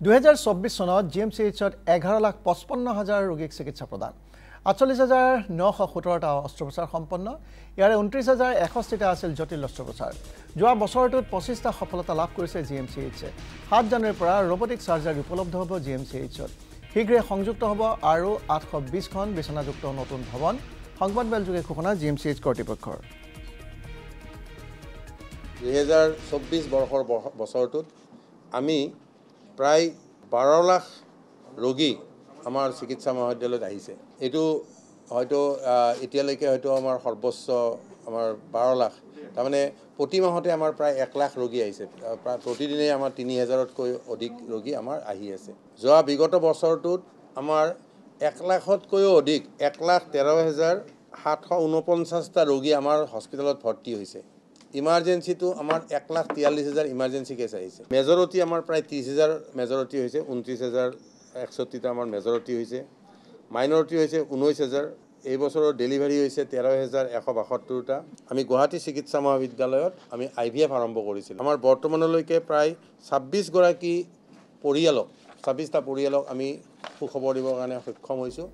2024 চনত জিএমচিএইচত 11,55,000 ৰোগীক চিকিৎসা প্ৰদান 48,917টা অস্ত্ৰোপচাৰ সম্পন্ন ইয়াৰে 29,061টা আছিল জটিল অস্ত্ৰোপচাৰ যোৱা বছৰটোত 25টা সফলতা লাভ কৰিছে জিএমচিএইচে 7 জানুৱাৰীৰ পৰা ৰবটিক সাৰ্জাৰী উপলব্ধ হ'ব জিএমচিএইচত শীঘ্ৰে সংযুক্ত হ'ব আৰু 820খন বিছনাযুক্ত নতুন ভৱন সংবাদমেলযোগে ঘোষণা জিএমচিএইচ কৰ্তৃপক্ষৰ 2024 বছৰটোত আমি প্ৰায় 12 লাখ ৰোগী আমাৰ চিকিৎসা মহাবিদ্যালয়ত আহিছে এটো হয়তো এতিয়ালৈকে হয়তো আমাৰ সৰ্বোচ্চ আমাৰ 12 লাখ তাৰ মানে প্ৰতি মাহতে আমাৰ প্ৰায় 1 লাখ ৰোগী আহিছে প্ৰতিদিনে আমাৰ 3000তকৈ অধিক ৰোগী আমাৰ আহি আছে যোৱা বিগত বছৰটোত আমাৰ 1 লাখতকৈও অধিক 1,13,749টা ৰোগী আমাৰ হস্পিটেলত ভৰ্তি হৈছে ইমাৰ্জেন্সি তো আমাৰ 1,43,000 ইমাৰ্জেন্সি কেছ আহিছে মেজৰিটি আমাৰ প্ৰায় 30,000 মেজৰিটি হৈছে 29,131টা আমাৰ মেজৰিটি হৈছে মাইনৰিটি হৈছে 19,000 এই বছৰৰ ডেলিভাৰী হৈছে 13,172টা আমি গুৱাহাটী চিকিৎসা মহাবিদ্যালয়ত আমি আইভিএফ আৰম্ভ কৰিছিল আমাৰ বৰ্তমানলৈকে প্ৰায় 26 গৰাকী পৰিয়ালক 26টা পৰিয়ালক আমি সুখবৰ দিবৰ কাৰণে সক্ষম হৈছো